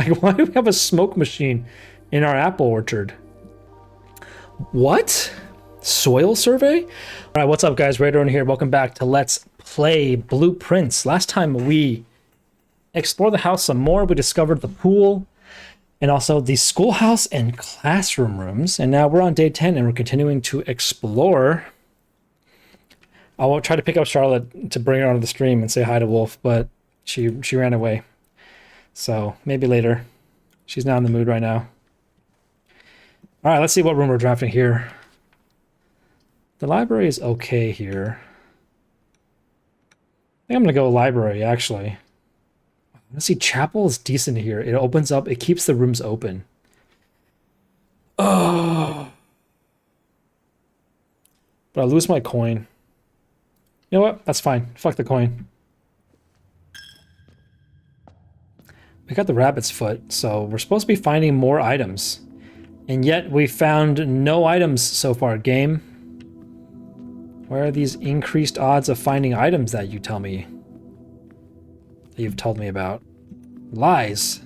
Like, why do we have a smoke machine in our apple orchard? What? Soil survey? All right, what's up, guys? Radar here. Welcome back to Let's Play Blueprints. Last time we explored the house some more. We discovered the pool and also the schoolhouse and classroom rooms. And now we're on day 10 and we're continuing to explore. I will try to pick up Charlotte to bring her onto the stream and say hi to Wolf, but she ran away. So maybe later. She's not in the mood right now. All right, let's see what room we're drafting here. The library is okay here. I think I'm gonna go library, actually. Let's see, chapel is decent here. It opens up, it keeps the rooms open. Oh. But I lose my coin. You know what? That's fine. Fuck the coin. We got the rabbit's foot, so we're supposed to be finding more items. And yet we found no items so far, game. Where are these increased odds of finding items that you tell me? That you've told me about? Lies.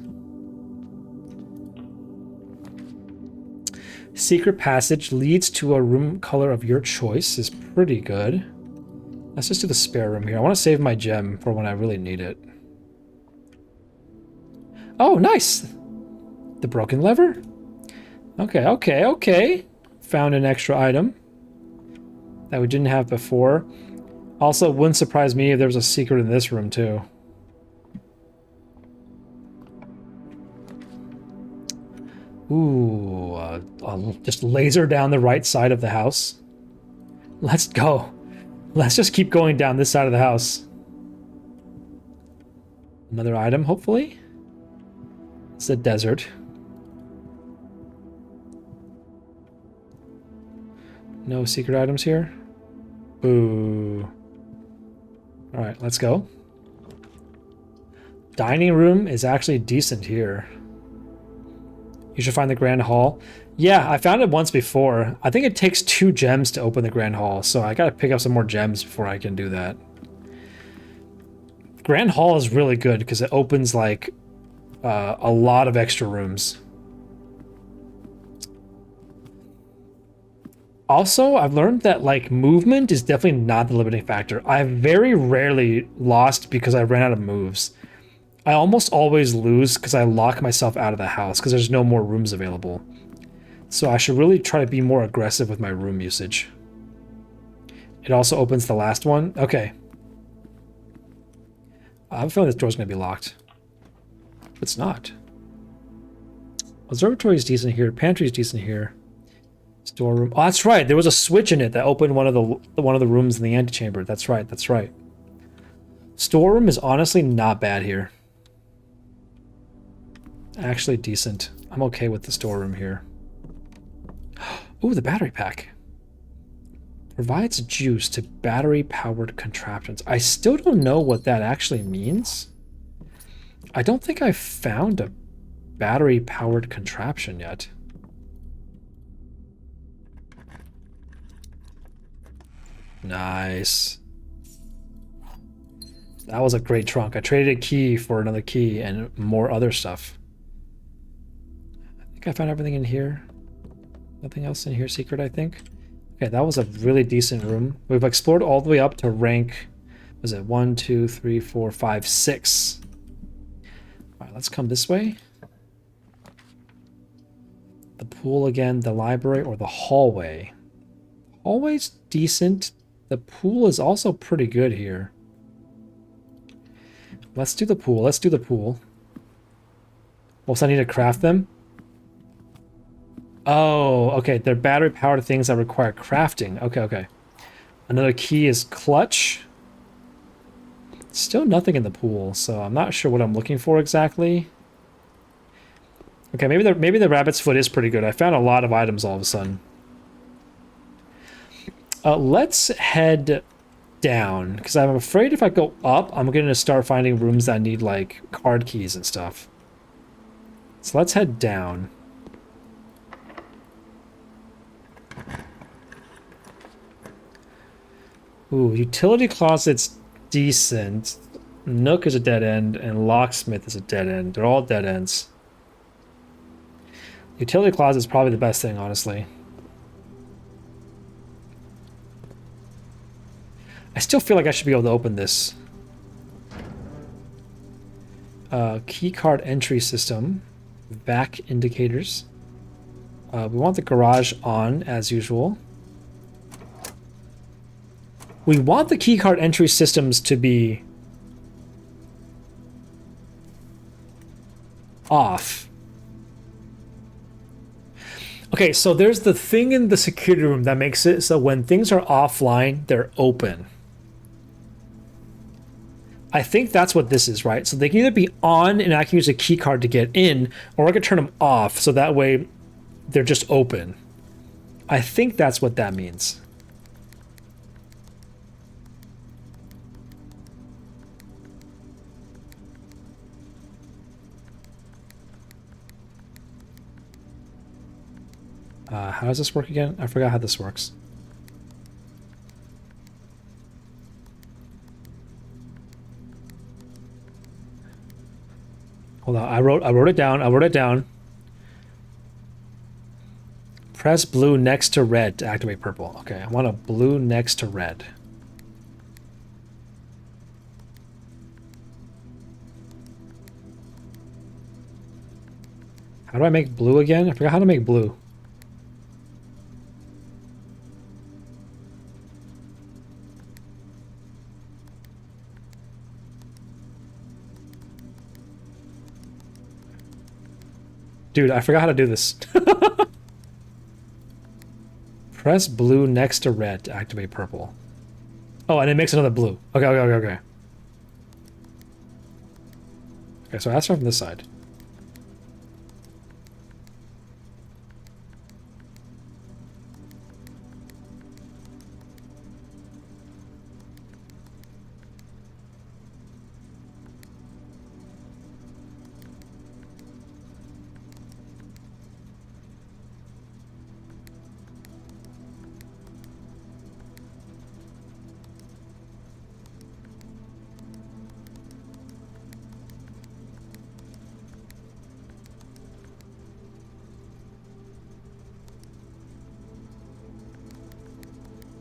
Secret passage leads to a room color of your choice is pretty good. Let's just do the spare room here. I want to save my gem for when I really need it. Oh, nice! The broken lever? Okay. Found an extra item that we didn't have before. Also, it wouldn't surprise me if there was a secret in this room, too. Ooh, I'll just laser down the right side of the house. Let's go. Let's just keep going down this side of the house. Another item, hopefully. It's the desert. No secret items here. Ooh. All right, let's go. Dining room is actually decent here. You should find the grand hall. Yeah, I found it once before. I think it takes 2 gems to open the grand hall, so I gotta pick up some more gems before I can do that. Grand hall is really good because it opens like a lot of extra rooms. Also, I've learned that like movement is definitely not the limiting factor. I very rarely lost because I ran out of moves. I almost always lose because I lock myself out of the house because there's no more rooms available. So I should really try to be more aggressive with my room usage. It also opens the last one. Okay. I'm feeling this door's going to be locked. It's not. Observatory is decent here. Pantry is decent here. Storeroom. Oh, that's right. There was a switch in it that opened one of the rooms in the antechamber. That's right. That's right. Storeroom is honestly not bad here. Actually decent. I'm okay with the storeroom here. Ooh, the battery pack. Provides juice to battery-powered contraptions. I still don't know what that actually means. I don't think I've found a battery-powered contraption yet. Nice. That was a great trunk. I traded a key for another key and more other stuff. I think I found everything in here. Nothing else in here secret, I think. Okay, that was a really decent room. We've explored all the way up to rank, was it 1, 2, 3, 4, 5, 6. All right, let's come this way. The pool again, the library, or the hallway. Hallway's decent. The pool is also pretty good here. Let's do the pool. Let's do the pool. Also, I need to craft them. Oh, okay. They're battery-powered things that require crafting. Okay. Another key is clutch. Still nothing in the pool, so I'm not sure what I'm looking for exactly. Okay, maybe the rabbit's foot is pretty good. I found a lot of items all of a sudden. Let's head down, because I'm afraid if I go up, I'm going to start finding rooms that need, like, card keys and stuff. So let's head down. Ooh, utility closet's decent. Nook is a dead end, and locksmith is a dead end. They're all dead ends. Utility closet is probably the best thing, honestly. I still feel like I should be able to open this. Key card entry system. Back indicators. We want the garage on, as usual. We want the keycard entry systems to be off. Okay, so there's the thing in the security room that makes it so when things are offline, they're open. I think that's what this is, right? So they can either be on and I can use a key card to get in, or I can turn them off so that way they're just open. I think that's what that means. How does this work again? I forgot how this works. Hold on, I wrote it down. I wrote it down. Press blue next to red to activate purple. Okay, I want a blue next to red. How do I make blue again? I forgot how to make blue. Dude, I forgot how to do this. Press blue next to red to activate purple. Oh, and it makes another blue. Okay. Okay, so that's from this side.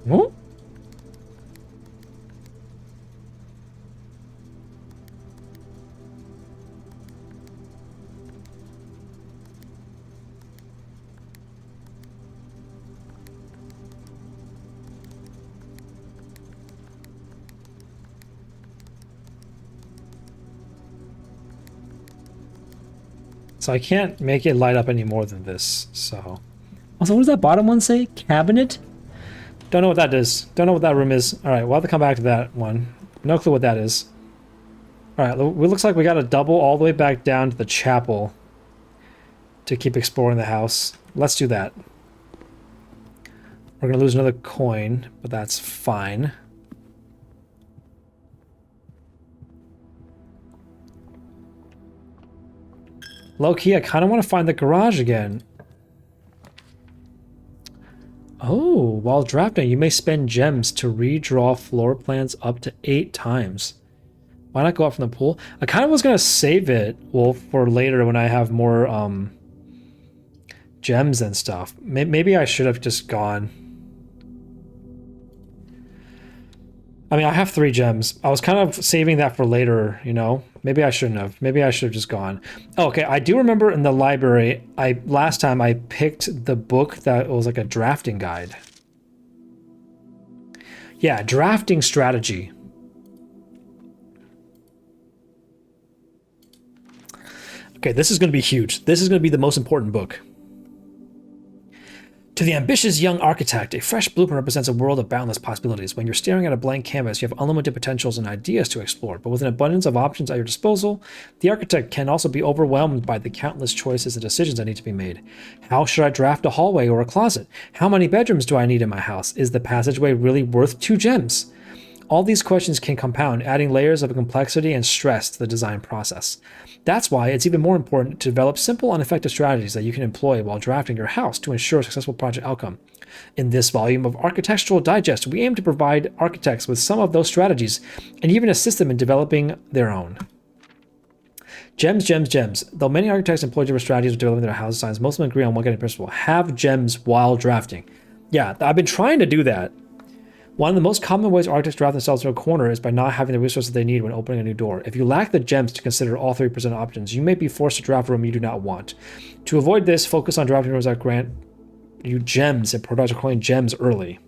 Oh? So I can't make it light up any more than this, so. Also, what does that bottom one say? Cabinet? Don't know what that is. Don't know what that room is. Alright, we'll have to come back to that one. No clue what that is. Alright, it looks like we gotta double all the way back down to the chapel to keep exploring the house. Let's do that. We're gonna lose another coin, but that's fine. Low-key, I kind of want to find the garage again. Oh, while drafting, you may spend gems to redraw floor plans up to 8 times. Why not go out from the pool? I kind of was going to save it, well, for later when I have more gems and stuff. Maybe I should have just gone. I mean, I have 3 gems. I was kind of saving that for later, you know? Maybe I shouldn't have. Maybe I should have just gone. Oh, okay, I do remember in the library, last time I picked the book that was like a drafting guide. Yeah, drafting strategy. Okay, this is going to be huge. This is going to be the most important book. To the ambitious young architect, a fresh blueprint represents a world of boundless possibilities. When you're staring at a blank canvas, you have unlimited potentials and ideas to explore, but with an abundance of options at your disposal, the architect can also be overwhelmed by the countless choices and decisions that need to be made. How should I draft a hallway or a closet? How many bedrooms do I need in my house? Is the passageway really worth 2 gems? All these questions can compound, adding layers of complexity and stress to the design process. That's why it's even more important to develop simple and effective strategies that you can employ while drafting your house to ensure a successful project outcome. In this volume of Architectural Digest, we aim to provide architects with some of those strategies and even assist them in developing their own. Gems, gems, gems. Though many architects employ different strategies for developing their house designs, most of them agree on one guiding principle. Have gems while drafting. Yeah, I've been trying to do that. One of the most common ways architects draft themselves into a corner is by not having the resources they need when opening a new door. If you lack the gems to consider all 3% options, you may be forced to draft a room you do not want. To avoid this, focus on drafting rooms that grant you gems and products are calling gems early.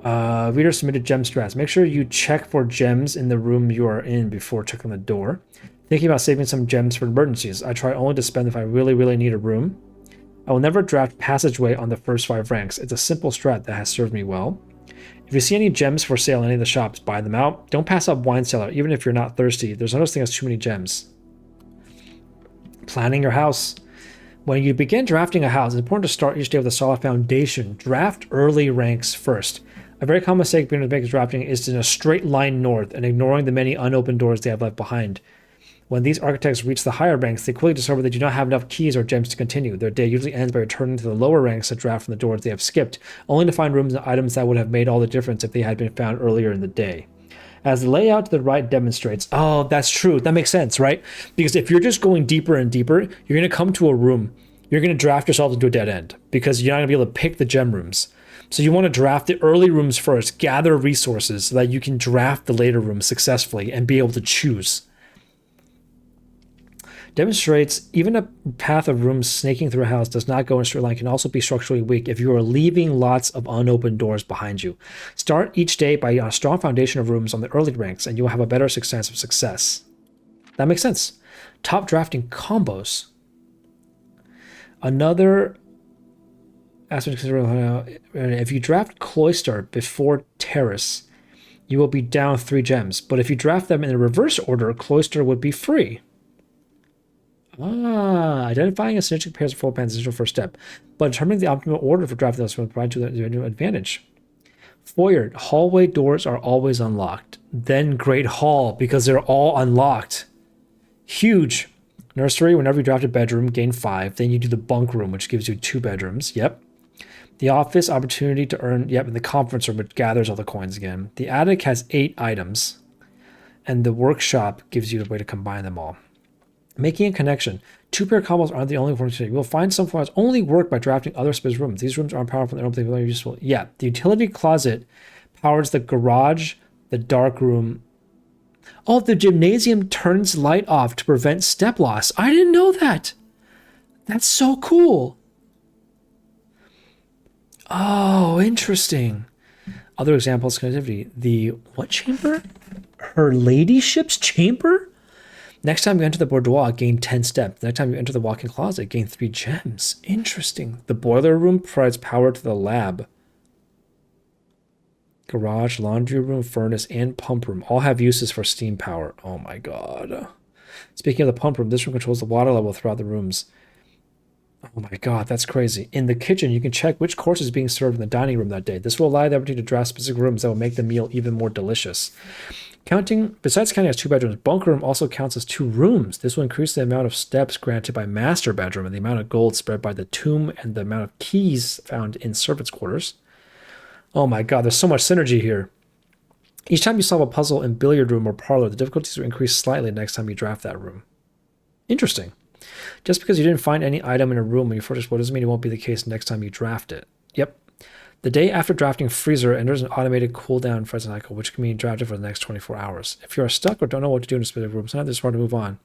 Reader submitted gem strats. Make sure you check for gems in the room you are in before checking the door. Thinking about saving some gems for emergencies. I try only to spend if I really, really need a room. I will never draft passageway on the first 5 ranks. It's a simple strat that has served me well. If you see any gems for sale in any of the shops, buy them out. Don't pass up wine cellar, even if you're not thirsty. There's no such thing as too many gems. Planning your house. When you begin drafting a house, it's important to start each day with a solid foundation. Draft early ranks first. A very common mistake beginners make drafting is in a straight line north and ignoring the many unopened doors they have left behind. When these architects reach the higher ranks, they quickly discover they do not have enough keys or gems to continue. Their day usually ends by returning to the lower ranks to draft from the doors they have skipped, only to find rooms and items that would have made all the difference if they had been found earlier in the day. As the layout to the right demonstrates, oh, that's true. That makes sense, right? Because if you're just going deeper and deeper, you're going to come to a room. You're going to draft yourself into a dead end because you're not going to be able to pick the gem rooms. So you want to draft the early rooms first, gather resources so that you can draft the later rooms successfully and be able to choose. Demonstrates even a path of rooms snaking through a house does not go in a straight line can also be structurally weak if you are leaving lots of unopened doors behind you. Start each day by a strong foundation of rooms on the early ranks and you will have a better chance of success. That makes sense. Top drafting combos. Another aspect to consider, if you draft Cloister before Terrace, you will be down 3 gems. But if you draft them in the reverse order, Cloister would be free. Identifying a synergistic pairs of floor plans is your first step, but determining the optimal order for drafting those will provide you a new advantage. Foyer, hallway doors are always unlocked. Then Great Hall, because they're all unlocked. Huge. Nursery, whenever you draft a bedroom, gain 5. Then you do the bunk room, which gives you 2 bedrooms. Yep. The office, opportunity to earn, yep, and the conference room, which gathers all the coins again. The attic has 8 items, and the workshop gives you a way to combine them all. Making a connection. 2-pair combos aren't the only ones. You will find some formats only work by drafting other space rooms. These rooms aren't powerful and don't really useful. Yeah, the utility closet powers the garage, the dark room. Oh, the gymnasium turns light off to prevent step loss. I didn't know that. That's so cool. Oh, interesting. Other examples, connectivity. The what chamber? Her ladyship's chamber? Next time you enter the boudoir, gain 10 steps. Next time you enter the walk-in closet, gain 3 gems. Interesting. The boiler room provides power to the lab. Garage, laundry room, furnace, and pump room all have uses for steam power. Oh my god. Speaking of the pump room, this room controls the water level throughout the rooms. Oh my god, that's crazy. In the kitchen, you can check which course is being served in the dining room that day. This will allow you the opportunity to draft specific rooms that will make the meal even more delicious. Besides counting as 2 bedrooms, bunker room also counts as 2 rooms. This will increase the amount of steps granted by master bedroom and the amount of gold spread by the tomb and the amount of keys found in servants' quarters. Oh my god, there's so much synergy here. Each time you solve a puzzle in billiard room or parlor, the difficulties will increase slightly next time you draft that room. Interesting. Just because you didn't find any item in a room when you first explored doesn't mean it won't be the case next time you draft it. Yep. The day after drafting freezer enters an automated cooldown frozen cycle, which can be drafted for the next 24 hours. If you are stuck or don't know what to do in a specific room, sometimes it's hard to move on.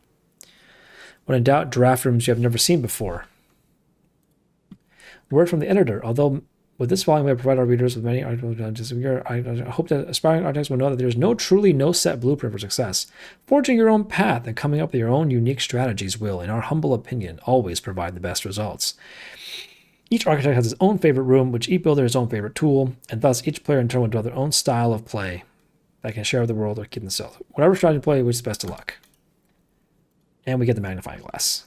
When in doubt, draft rooms you have never seen before. Word from the editor. Although with this volume, we have provided our readers with many articles. I hope that aspiring architects will know that there is no set blueprint for success. Forging your own path and coming up with your own unique strategies will, in our humble opinion, always provide the best results. Each architect has his own favorite room, which each builder has his own favorite tool, and thus each player in turn will develop their own style of play that can share with the world or keep themselves. Whatever strategy you play, wish the best of luck. And we get the magnifying glass.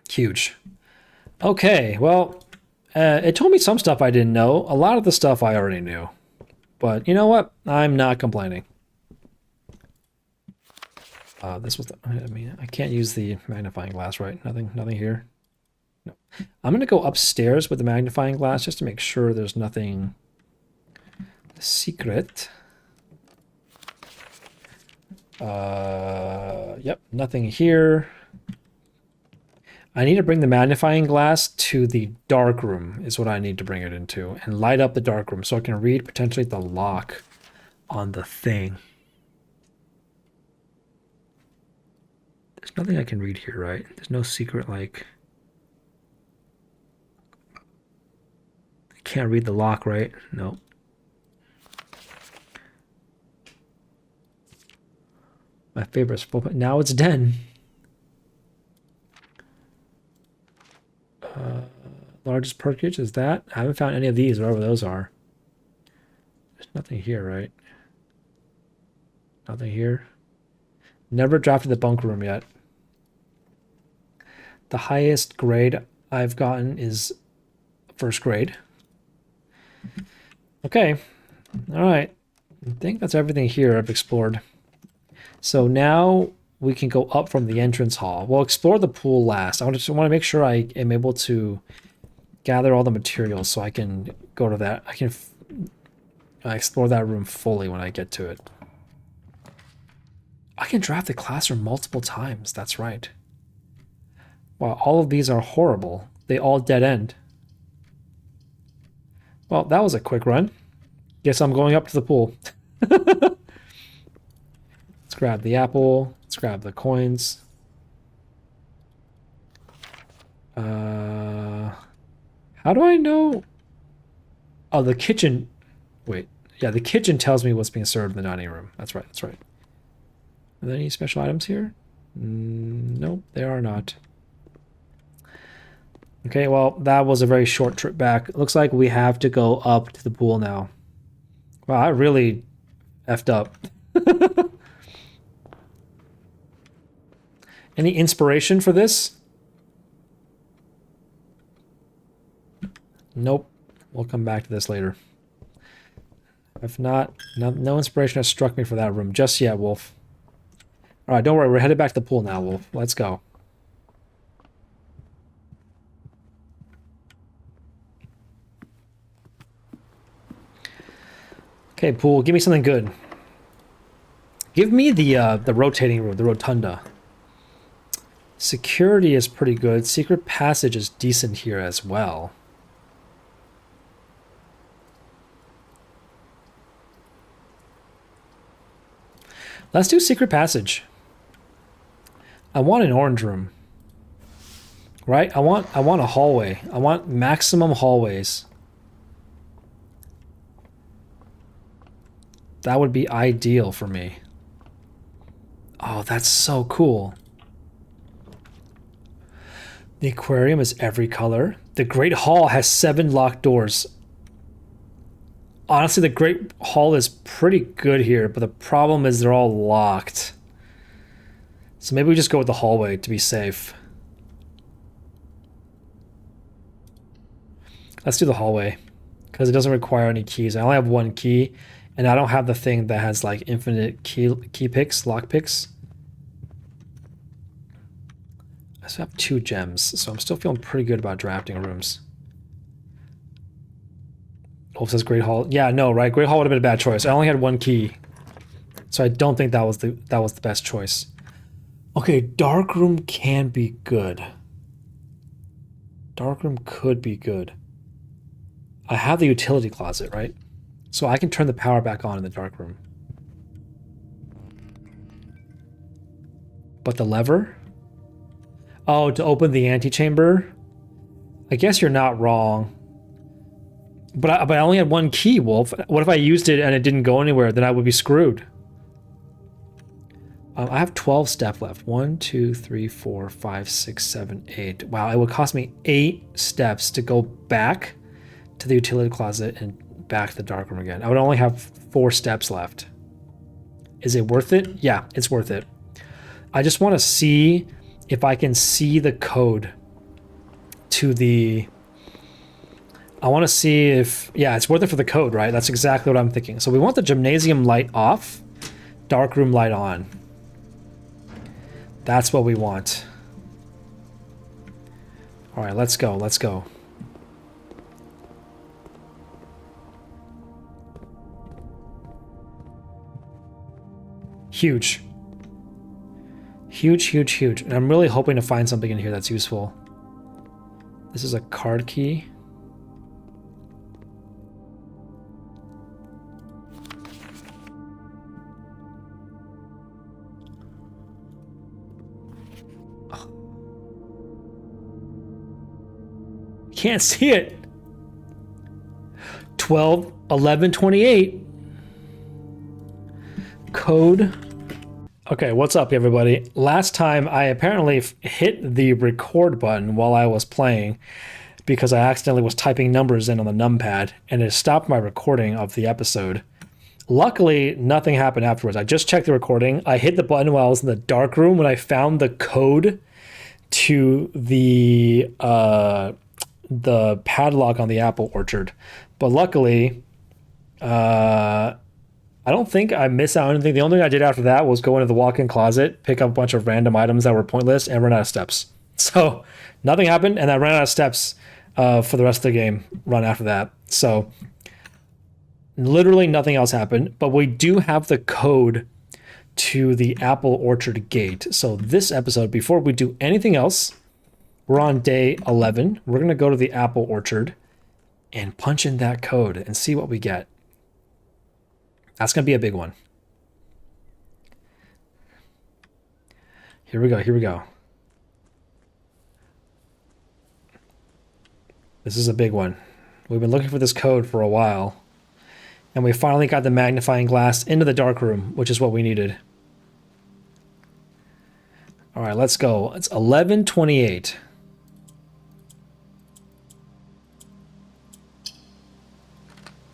Huge. Okay, well, it told me some stuff I didn't know. A lot of the stuff I already knew. But you know what? I'm not complaining. This was I can't use the magnifying glass, right? Nothing here. No. I'm going to go upstairs with the magnifying glass just to make sure there's nothing secret. Yep, nothing here. I need to bring the magnifying glass to the dark room is what I need to bring it into and light up the dark room so I can read potentially the lock on the thing. There's nothing I can read here, right? There's no secret, like... I can't read the lock, right? No. My favorite spot, but now it's den. Largest perkage is that? I haven't found any of these, wherever those are. There's nothing here, right? Nothing here. Never drafted the bunk room yet. The highest grade I've gotten is first grade. Okay. All right. I think that's everything here I've explored. So now we can go up from the entrance hall. We'll explore the pool last. I just want to make sure I am able to gather all the materials so I can go to that. I can explore that room fully when I get to it. I can draft the classroom multiple times. That's right. Wow, all of these are horrible. They all dead end. Well, that was a quick run. Guess I'm going up to the pool. Let's grab the apple. Let's grab the coins. How do I know? Oh, the kitchen. Wait. Yeah, the kitchen tells me what's being served in the dining room. That's right. That's right. Are there any special items here? Nope, there are not. Okay, well, that was a very short trip back. It looks like we have to go up to the pool now. Wow, I really effed up. Any inspiration for this? Nope. We'll come back to this later. If not, no inspiration has struck me for that room just yet, Wolf. All right, don't worry. We're headed back to the pool now, Wolf. Let's go. Okay, pool. Give me something good. Give me the rotating room, the rotunda. Security is pretty good. Secret passage is decent here as well. Let's do secret passage. I want an orange room. Right? I want a hallway. I want maximum hallways. That would be ideal for me. Oh, that's so cool. The aquarium is every color. The Great Hall has 7 locked doors. Honestly, the Great Hall is pretty good here, but the problem is they're all locked. So maybe we just go with the hallway to be safe. Let's do the hallway, because it doesn't require any keys. I only have 1 key, and I don't have the thing that has like infinite key picks, lock picks. I still have 2 gems, so I'm still feeling pretty good about drafting rooms. Wolf says Great Hall. Yeah, no, right? Great Hall would have been a bad choice. I only had 1 key, so I don't think that was the best choice. Okay, dark room can be good. Dark room could be good. I have the utility closet, right? So I can turn the power back on in the dark room. But the lever? Oh, to open the antechamber? I guess you're not wrong. But I only had 1 key, Wolf. What if I used it and it didn't go anywhere? Then I would be screwed. I have 12 steps left. 1, 2, 3, 4, 5, 6, 7, 8. Wow, it would cost me 8 steps to go back to the utility closet and back to the dark room again. I would only have 4 steps left. Is it worth it? Yeah, it's worth it. I just want to see if I can see the code to the... I want to see if... Yeah, it's worth it for the code, right? That's exactly what I'm thinking. So we want the gymnasium light off, dark room light on. That's what we want. All right, let's go. Let's go. Huge. Huge, huge, huge. And I'm really hoping to find something in here that's useful. This is a card key. Can't see it. 12, 11, 28. Code. Okay, what's up, everybody? Last time I apparently hit the record button while I was playing because I accidentally was typing numbers in on the numpad, and it stopped my recording of the episode. Luckily, nothing happened afterwards. I just checked the recording. I hit the button while I was in the dark room when I found the code to the padlock on the apple orchard. But luckily, I don't think I missed out on anything. The only thing I did after that was go into the walk-in closet, pick up a bunch of random items that were pointless, and run out of steps. So nothing happened, and I ran out of steps for the rest of the game run after that. So literally nothing else happened, but we do have the code to the apple orchard gate. So this episode, before we do anything else, we're on day 11. We're going to go to the apple orchard and punch in that code and see what we get. That's going to be a big one. Here we go. Here we go. This is a big one. We've been looking for this code for a while. And we finally got the magnifying glass into the dark room, which is what we needed. All right, let's go. It's 11:28.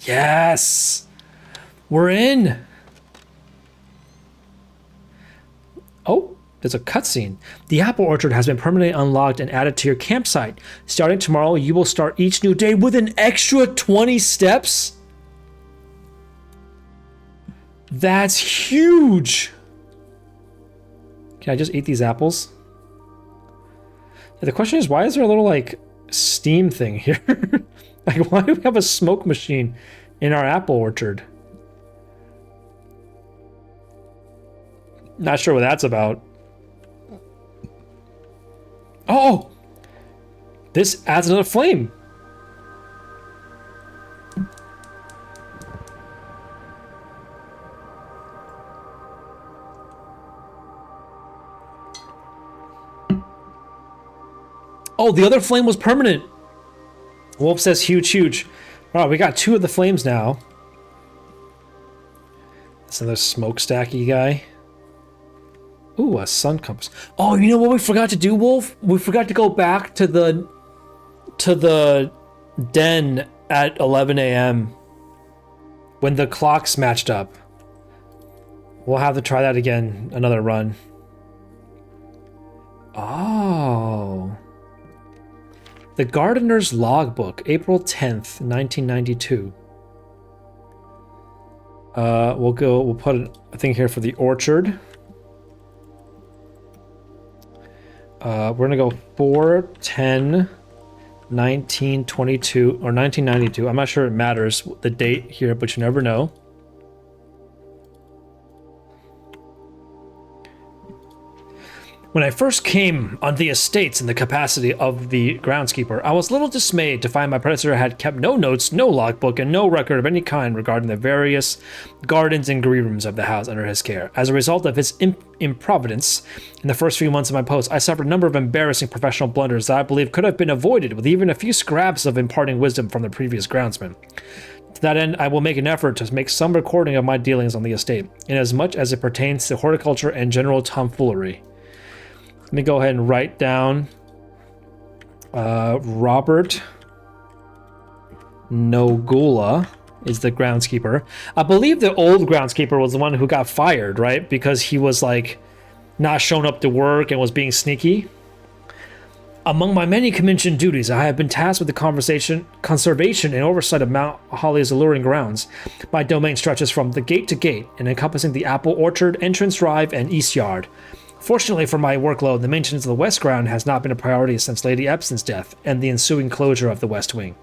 Yes! We're in! Oh, there's a cutscene. The apple orchard has been permanently unlocked and added to your campsite. Starting tomorrow, you will start each new day with an extra 20 steps? That's huge! Can I just eat these apples? The question is, why is there a little, like, steam thing here? Like, why do we have a smoke machine in our apple orchard? Not sure what that's about. Oh! This adds another flame. Oh, the other flame was permanent. Wolf says huge, huge. All right, we got 2 of the flames now. That's another smokestacky guy. Ooh, a sun compass. Oh, you know what we forgot to do, Wolf? We forgot to go back to the den at 11 a.m. when the clocks matched up. We'll have to try that again, another run. Oh. The Gardener's Logbook, April 10th, 1992. We'll put a thing here for the orchard. We're gonna go 4/10/1922 or 1992. I'm not sure it matters the date here, but you never know. When I first came on the estates in the capacity of the groundskeeper, I was a little dismayed to find my predecessor had kept no notes, no logbook, and no record of any kind regarding the various gardens and green rooms of the house under his care. As a result of his improvidence in the first few months of my post, I suffered a number of embarrassing professional blunders that I believe could have been avoided with even a few scraps of imparting wisdom from the previous groundsman. To that end, I will make an effort to make some recording of my dealings on the estate, inasmuch as it pertains to horticulture and general tomfoolery. Let me go ahead and write down Robert Nogula is the groundskeeper. I believe the old groundskeeper was the one who got fired, right? Because he was like not showing up to work and was being sneaky. Among my many commissioned duties, I have been tasked with the conservation and oversight of Mount Holly's alluring grounds. My domain stretches from the gate to gate and encompassing the apple orchard, entrance drive, and east yard. Fortunately for my workload, the maintenance of the west ground has not been a priority since Lady Epson's death and the ensuing closure of the west wing.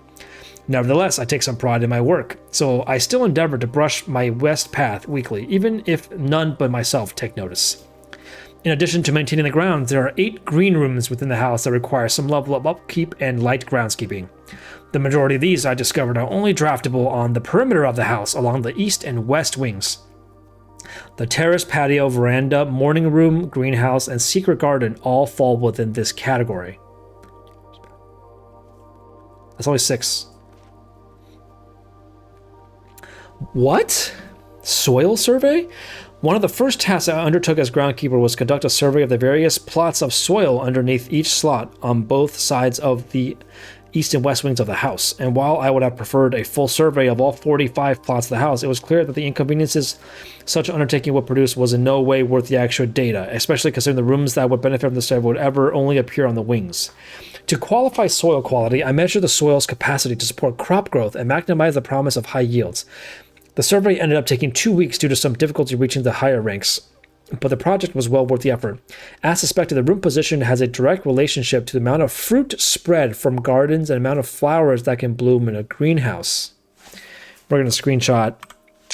Nevertheless, I take some pride in my work, so I still endeavor to brush my west path weekly, even if none but myself take notice. In addition to maintaining the grounds, there are 8 green rooms within the house that require some level of upkeep and light groundskeeping. The majority of these, I discovered, are only draftable on the perimeter of the house along the east and west wings. The terrace, patio, veranda, morning room, greenhouse, and secret garden all fall within this category. That's only 6. What? Soil survey? One of the first tasks I undertook as groundkeeper was conduct a survey of the various plots of soil underneath each slot on both sides of the east and west wings of the house. And while I would have preferred a full survey of all 45 plots of the house, it was clear that the inconveniences such an undertaking would produce was in no way worth the actual data, especially considering the rooms that would benefit from the survey would ever only appear on the wings. To qualify soil quality, I measured the soil's capacity to support crop growth and maximize the promise of high yields. The survey ended up taking 2 weeks due to some difficulty reaching the higher ranks, but the project was well worth the effort. As suspected, the room position has a direct relationship to the amount of fruit spread from gardens and amount of flowers that can bloom in a greenhouse. We're going to screenshot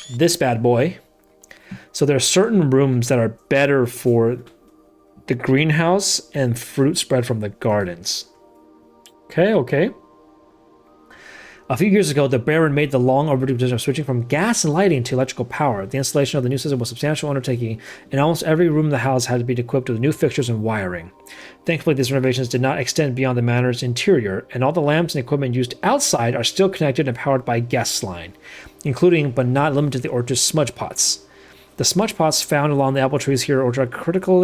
this bad boy. So there are certain rooms that are better for the greenhouse and fruit spread from the gardens. Okay. A few years ago, the Baron made the long overdue decision of switching from gas and lighting to electrical power. The installation of the new system was a substantial undertaking, and almost every room in the house had to be equipped with new fixtures and wiring. Thankfully, these renovations did not extend beyond the manor's interior, and all the lamps and equipment used outside are still connected and powered by gas line, including but not limited to the orchard's smudge pots. The smudge pots found along the apple trees here are a critical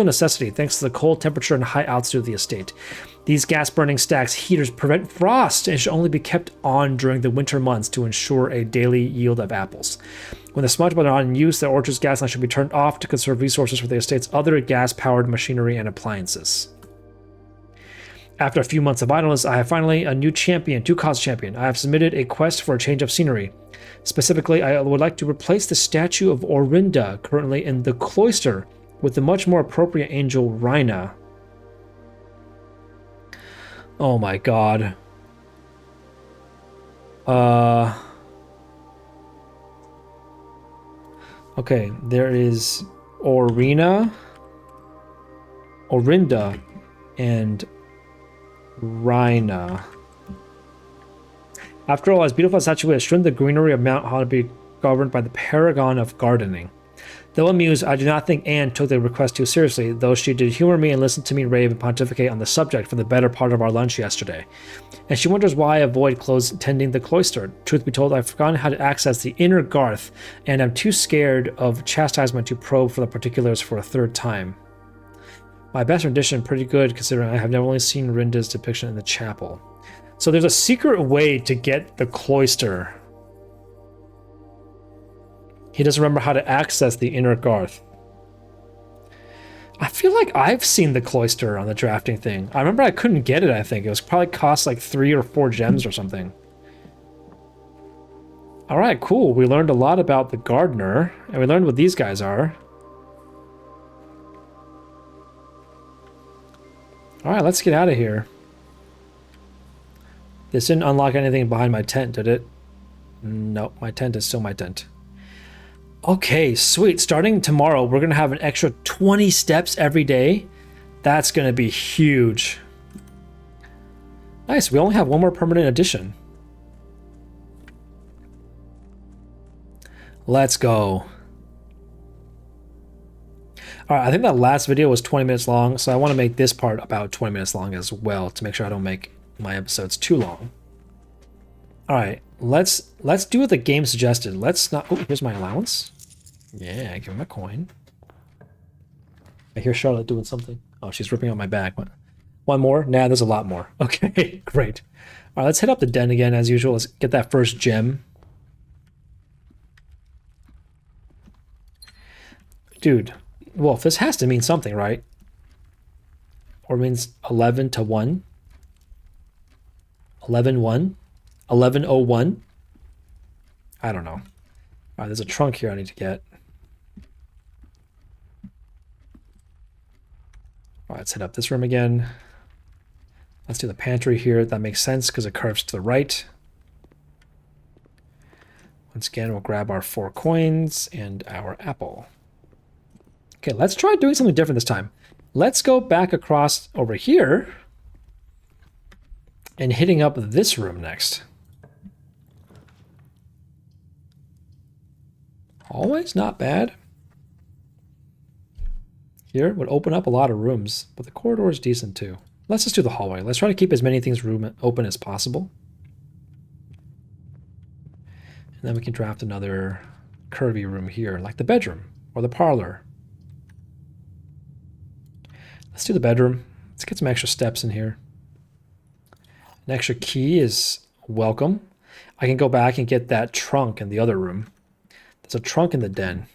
necessity thanks to the cold temperature and high altitude of the estate. These gas-burning stacks heaters prevent frost and should only be kept on during the winter months to ensure a daily yield of apples. When the smudge pots are not in use, the orchard's gas line should be turned off to conserve resources for the estate's other gas-powered machinery and appliances. After a few months of idleness, I have finally a new champion, 2-cause champion. I have submitted a quest for a change of scenery. Specifically, I would like to replace the statue of Orinda currently in the cloister with the much more appropriate angel Rhina. Oh my god. Okay, there is Orinda, and Rhina. After all, as beautiful as statue is, shouldn't the greenery of Mount Hana be governed by the paragon of gardening? Though amused, I do not think Anne took the request too seriously, though she did humor me and listen to me rave and pontificate on the subject for the better part of our lunch yesterday. And she wonders why I avoid tending the cloister. Truth be told, I've forgotten how to access the inner garth, and I'm too scared of chastisement to probe for the particulars for a third time. My best rendition pretty good, considering I have never only seen Rinda's depiction in the chapel. So there's a secret way to get the cloister. He doesn't remember how to access the inner garth. I feel like I've seen the cloister on the drafting thing. I remember I couldn't get it, I think. It was probably cost like 3 or 4 gems or something. Alright, cool. We learned a lot about the gardener, and we learned what these guys are. Alright, let's get out of here. This didn't unlock anything behind my tent, did it? Nope, my tent is still my tent. Okay, sweet. Starting tomorrow, we're going to have an extra 20 steps every day. That's going to be huge. Nice, we only have one more permanent addition. Let's go. Alright, I think that last video was 20 minutes long, so I want to make this part about 20 minutes long as well to make sure I don't make my episodes too long. Alright, let's do what the game suggested. Let's not... Oh, here's my allowance. Yeah, give him a coin. I hear Charlotte doing something. Oh, she's ripping out my bag. One more? Nah, there's a lot more. Okay, great. All right, let's hit up the den again as usual. Let's get that first gem. Dude, Wolf, this has to mean something, right? Or it means 11 to 1? 11-1? 1101? I don't know. All right, there's a trunk here I need to get. All right, let's hit up this room again. Let's do the pantry here. That makes sense because it curves to the right. Once again, we'll grab our 4 coins and our apple. Okay, let's try doing something different this time. Let's go back across over here and hitting up this room next. Always not bad. Here would open up a lot of rooms, but the corridor is decent too. Let's just do the hallway. Let's try to keep as many things open as possible. And then we can draft another curvy room here, like the bedroom or the parlor. Let's do the bedroom. Let's get some extra steps in here. An extra key is welcome. I can go back and get that trunk in the other room. There's a trunk in the den.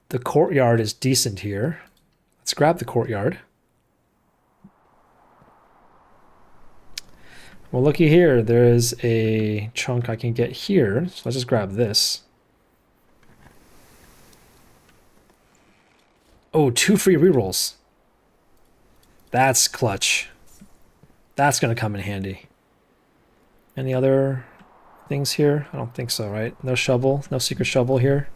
The courtyard is decent here. Let's grab the courtyard. Well, looky here. There is a chunk I can get here. So let's just grab this. Oh, 2 free rerolls. That's clutch. That's going to come in handy. Any other things here? I don't think so, right? No shovel. No secret shovel here.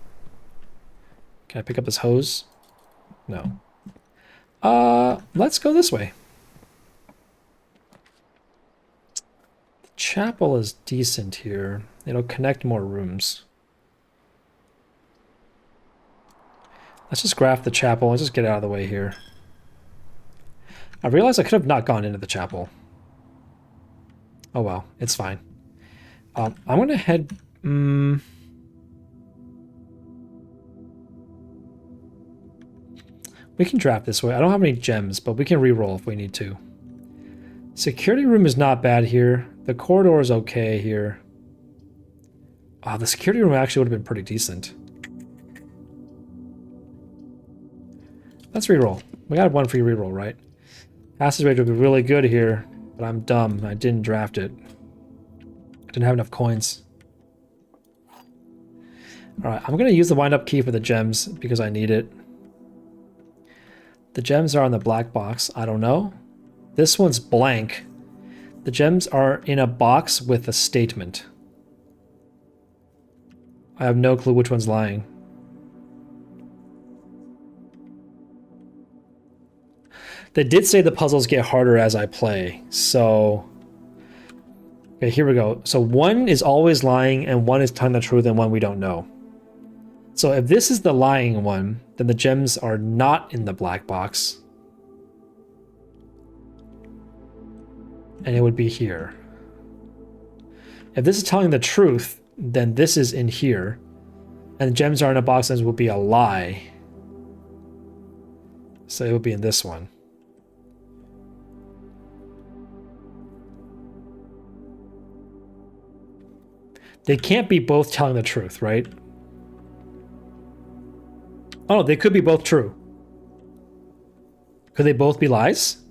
Can I pick up this hose? No. Let's go this way. The chapel is decent here. It'll connect more rooms. Let's just graph the chapel. Let's just get out of the way here. I realized I could have not gone into the chapel. Oh well, it's fine. I'm going to head... We can draft this way. I don't have any gems, but we can reroll if we need to. Security room is not bad here. The corridor is okay here. Oh, the security room actually would have been pretty decent. Let's reroll. We got 1 free reroll, right? Passage rate would be really good here, but I'm dumb. I didn't draft it. I didn't have enough coins. Alright, I'm going to use the wind-up key for the gems because I need it. The gems are on the black box. I don't know. This one's blank. The gems are in a box with a statement. I have no clue which one's lying. They did say the puzzles get harder as I play, so... Okay, here we go. So 1 is always lying, and 1 is telling the truth, and 1 we don't know. So if this is the lying one, then the gems are not in the black box. And it would be here. If this is telling the truth, then this is in here. And the gems are in a box, and it would be a lie. So it would be in this one. They can't be both telling the truth, right? Oh, they could be both true. Could they both be lies?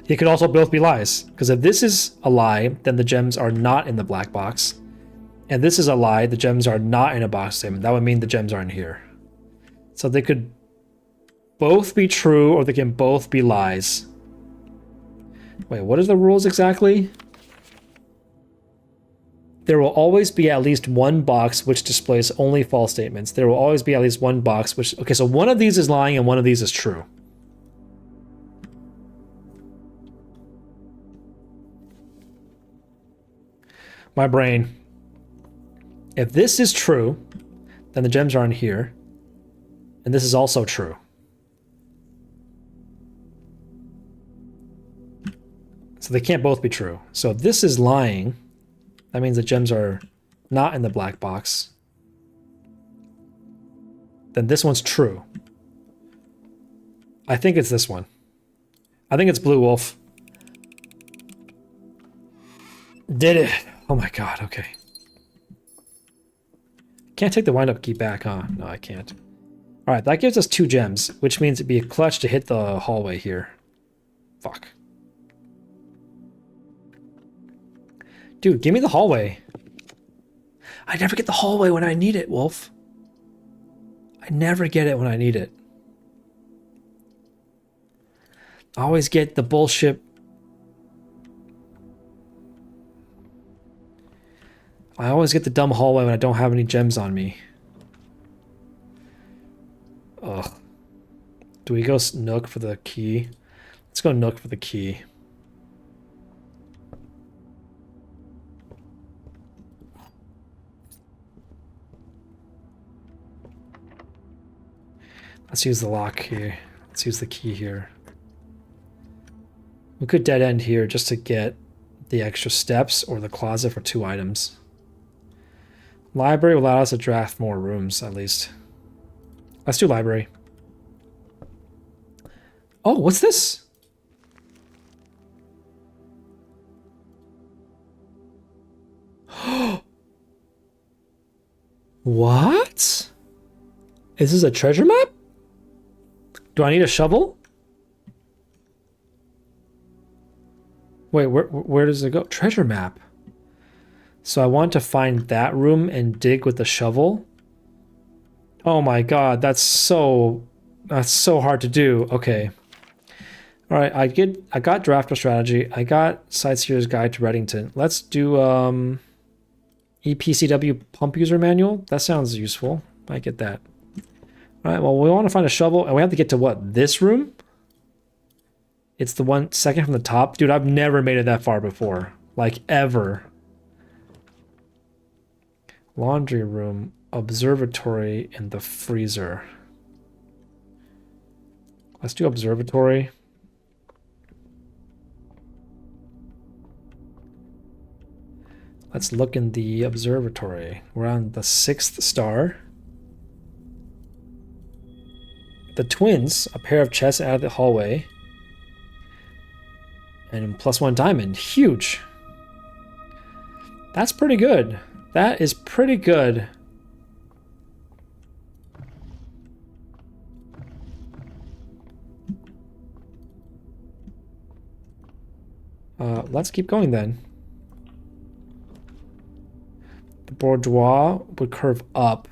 They could also both be lies. Because if this is a lie, then the gems are not in the black box. And this is a lie, the gems are not in a box statement. That would mean the gems are in here. So they could both be true, or they can both be lies. Wait, what are the rules exactly? There will always be at least one box which displays only false statements. There will always be at least one box which... Okay, so one of these is lying and one of these is true. My brain. If this is true, then the gems are in here. And this is also true. So they can't both be true. So if this is lying... That means the gems are not in the black box. Then this one's true. I think it's this one. I think it's Blue Wolf. Did it. Oh my god, okay. Can't take the wind-up key back, huh? No, I can't. Alright, that gives us 2 gems, which means it'd be a clutch to hit the hallway here. Fuck. Dude, give me the hallway. I never get the hallway when I need it, Wolf. I never get it when I need it. I always get the bullshit. I always get the dumb hallway when I don't have any gems on me. Ugh. Do we go Nook for the key? Let's go Nook for the key. Let's use the lock here. Let's use the key here. We could dead end here just to get the extra steps or the closet for 2 items. Library will allow us to draft more rooms, at least. Let's do library. Oh, what's this? What? Is this a treasure map? Do I need a shovel? Wait, where does it go? Treasure map. So I want to find that room and dig with the shovel. Oh my god, that's so hard to do. Okay. All right, I got drafter strategy. I got Sightseer's Guide to Reddington. Let's do EPCW pump user manual. That sounds useful. I get that. All right, well, we want to find a shovel, and we have to get to what? This room? It's the one second from the top. Dude, I've never made it that far before. Like, ever. Laundry room, observatory, and the freezer. Let's do observatory. Let's look in the observatory. We're on the 6th star. The twins, a pair of chests out of the hallway. And +1 diamond. Huge. That's pretty good. That is pretty good. Let's keep going then. The boudoir would curve up.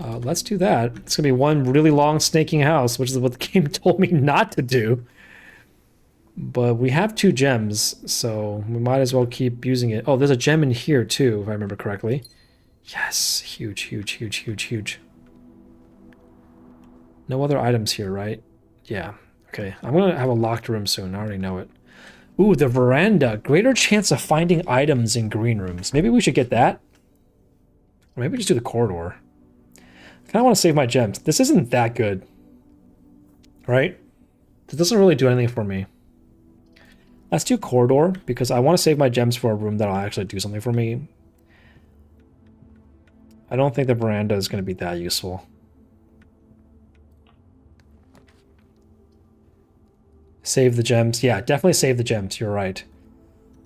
Let's do that. It's gonna be one really long snaking house, which is what the game told me not to do. But we have 2 gems, so we might as well keep using it. Oh, there's a gem in here too, if I remember correctly. Yes, huge, huge, huge, huge, huge. No other items here, right? Yeah, okay. I'm gonna have a locked room soon, I already know it. Ooh, the veranda. Greater chance of finding items in green rooms. Maybe we should get that. Or maybe just do the corridor. I kind of want to save my gems. This isn't that good. Right? This doesn't really do anything for me. Let's do corridor, because I want to save my gems for a room that'll actually do something for me. I don't think the veranda is going to be that useful. Save the gems. Yeah, definitely save the gems. You're right.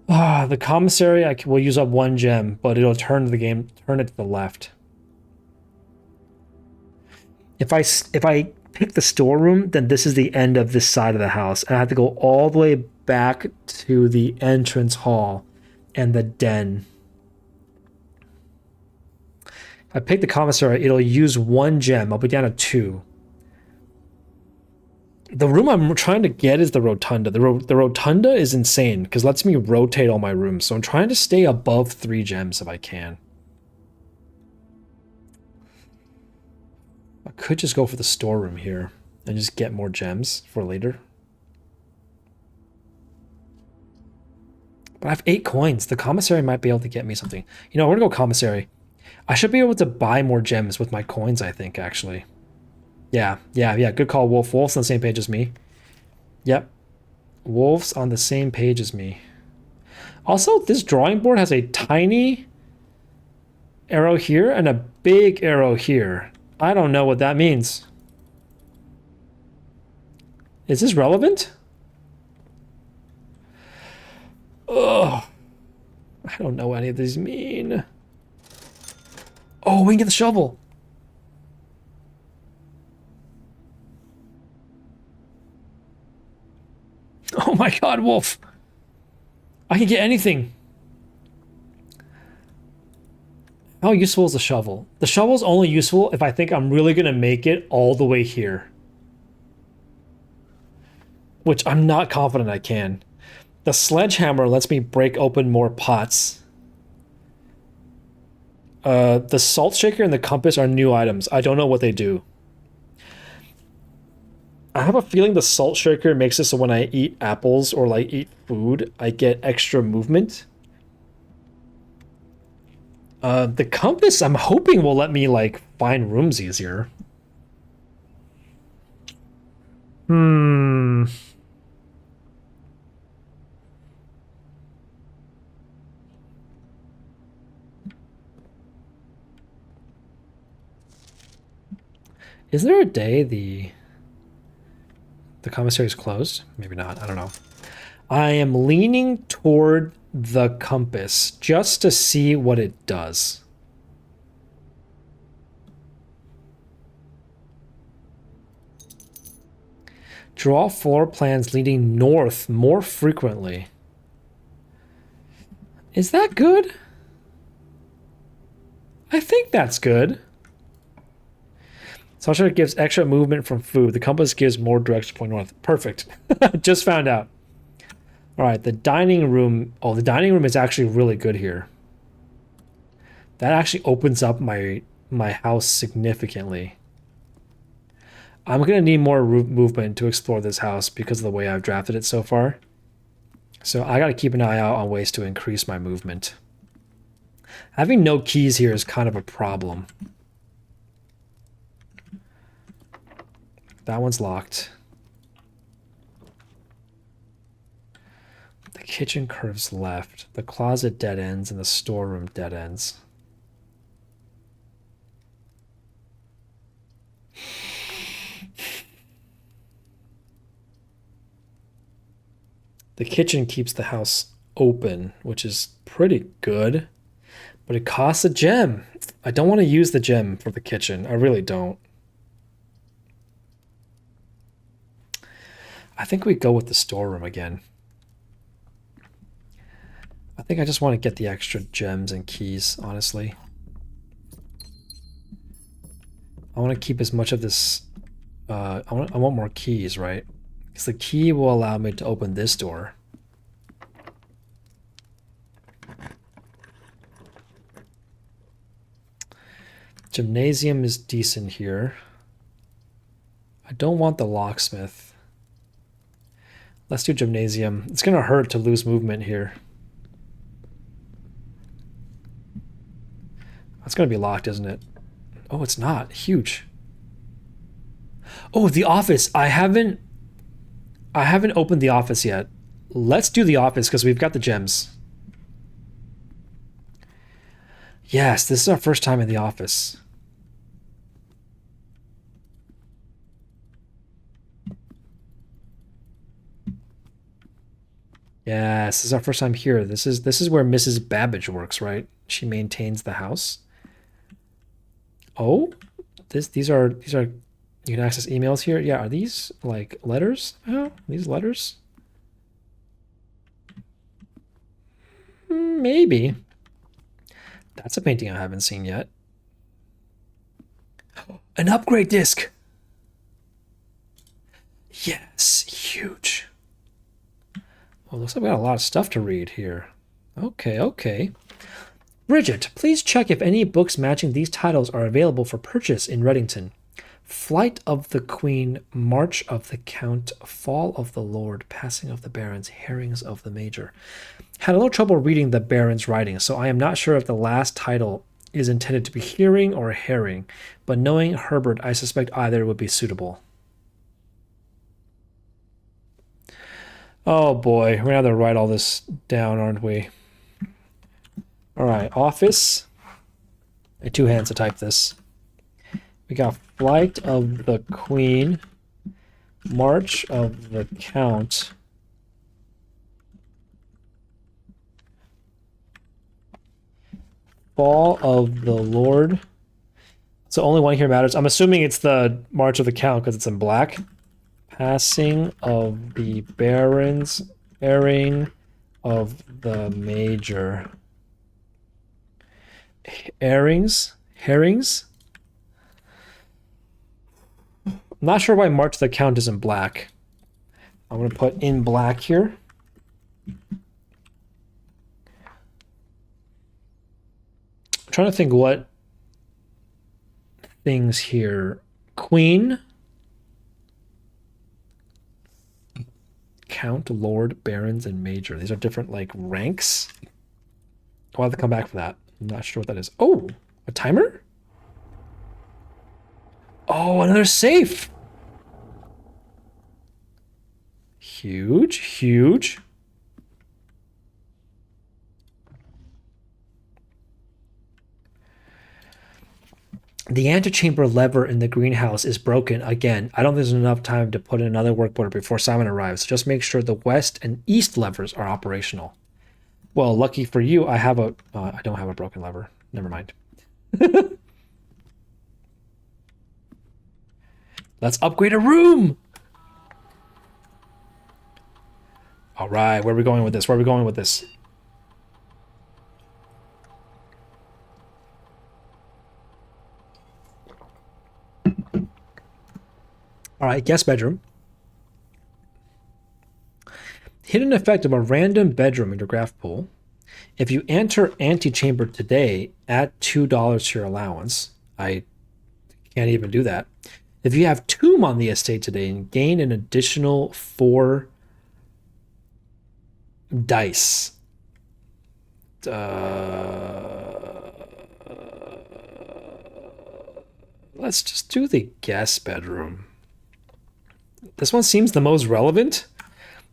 Ah, the commissary, I will use up 1 gem, but it'll turn the game, turn it to the left. If I pick the storeroom, then this is the end of this side of the house, and I have to go all the way back to the entrance hall and the den. If I pick the commissary, it'll use 1 gem. I'll be down to 2. The room I'm trying to get is the rotunda. The rotunda is insane because it lets me rotate all my rooms. So I'm trying to stay above 3 gems if I can. I could just go for the storeroom here and just get more gems for later. But I have 8 coins. The commissary might be able to get me something. You know, we're gonna go commissary. I should be able to buy more gems with my coins, I think, actually. Yeah. Good call, Wolf. Wolf's on the same page as me. Yep. Wolf's on the same page as me. Also, this drawing board has a tiny arrow here and a big arrow here. I don't know what that means. Is this relevant? Ugh. I don't know what any of these mean. Oh, we can get the shovel. Oh my god, Wolf. I can get anything. How useful is the shovel? The shovel's only useful if I think I'm really going to make it all the way here. Which I'm not confident I can. The sledgehammer lets me break open more pots. The salt shaker and the compass are new items. I don't know what they do. I have a feeling the salt shaker makes it so when I eat apples or like eat food, I get extra movement. The compass, I'm hoping will let me like find rooms easier. Hmm. Is there a day the commissary is closed? Maybe not. I don't know. I am leaning toward the compass just to see what it does. Draw floor plans leading north more frequently. Is that good? I think that's good. Sasha gives extra movement from food. The compass gives more direction to point north. Perfect. Just found out. All right, the dining room. Oh, the dining room is actually really good here. That actually opens up my house significantly. I'm going to need more movement to explore this house because of the way I've drafted it so far. So I got to keep an eye out on ways to increase my movement. Having no keys here is kind of a problem. That one's locked. The kitchen curves left. The closet dead ends and the storeroom dead ends. The kitchen keeps the house open, which is pretty good, but it costs a gem. I don't want to use the gem for the kitchen. I really don't. I think we go with the storeroom again. I think I just want to get the extra gems and keys, honestly. I want to keep as much of this. I want more keys, right? Because the key will allow me to open this door. Gymnasium is decent here. I don't want the locksmith. Let's do gymnasium. It's going to hurt to lose movement here. That's going to be locked, isn't it? Oh, it's not. Huge. Oh, the office. I haven't opened the office yet. Let's do the office because we've got the gems. Yes, this is our first time in the office. Yes, this is our first time here. This is where Mrs. Babbage works, right? She maintains the house. Oh, these are you can access emails here. Yeah, are these like letters? Oh, these letters? Maybe. That's a painting I haven't seen yet. An upgrade disc. Yes, huge. Oh, looks like we got a lot of stuff to read here. Okay, okay. Bridget, please check if any books matching these titles are available for purchase in Reddington. Flight of the Queen, March of the Count, Fall of the Lord, Passing of the Barons, Herrings of the Major. Had a little trouble reading the Baron's writing, so I am not sure if the last title is intended to be hearing or herring, but knowing Herbert, I suspect either would be suitable. Oh boy, we're gonna have to write all this down, aren't we? All right, office. I have two hands to type this. We got Flight of the Queen, March of the Count, Fall of the Lord. So only one here matters. I'm assuming it's the March of the Count because it's in black. Passing of the Barons, Herring of the Major. Herrings? I'm not sure why March of the Count is in black. I'm going to put in black here. I'm trying to think what things here. Queen, Count, Lord, Barons, and Major. These are different like ranks. I'll have to come back for that. I'm not sure what that is. Oh, a timer? Oh, another safe. Huge, huge. The antechamber lever in the greenhouse is broken again. I don't think there's enough time to put in another work order before Simon arrives. Just make sure the west and east levers are operational. Well, lucky for you, I have a. I don't have a broken lever. Never mind. Let's upgrade a room. All right, where are we going with this? Where are we going with this? All right, guest bedroom. Hidden effect of a random bedroom in your graph pool. If you enter antechamber today, add $2 to your allowance. I can't even do that. If you have tomb on the estate today, and gain an additional 4 dice. Let's just do the guest bedroom. This one seems the most relevant.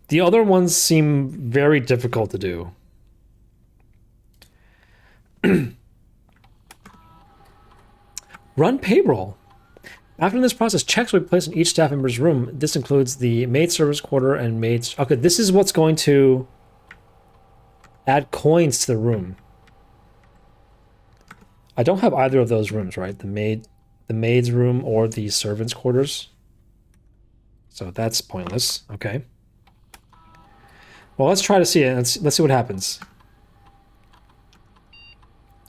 The other ones seem very difficult to do. Run payroll. After this process, checks will be placed in each staff member's room. This includes the maid service quarter and maids. Okay, this is what's going to add coins to the room. I don't have either of those rooms, right? The maid's room or the servants' quarters. So that's pointless. Okay. Well, let's try to see it. Let's see what happens.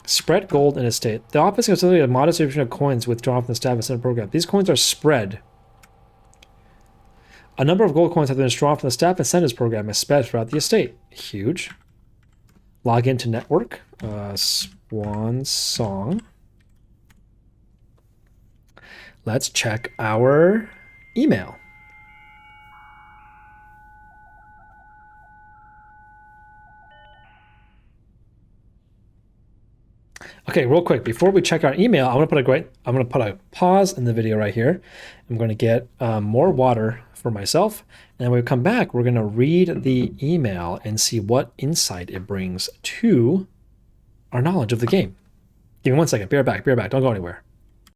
Spread gold in estate. The office can facilitate a modest distribution of coins withdrawn from the staff incentive program. These coins are spread. A number of gold coins have been withdrawn from the staff incentives program is spread throughout the estate. Huge. Log into network. Swan Song. Let's check our email. Okay, real quick, before we check our email, I'm gonna put a pause in the video right here. I'm gonna get more water for myself, and then when we come back, we're gonna read the email and see what insight it brings to our knowledge of the game. Give me 1 second. Be right back. Don't go anywhere.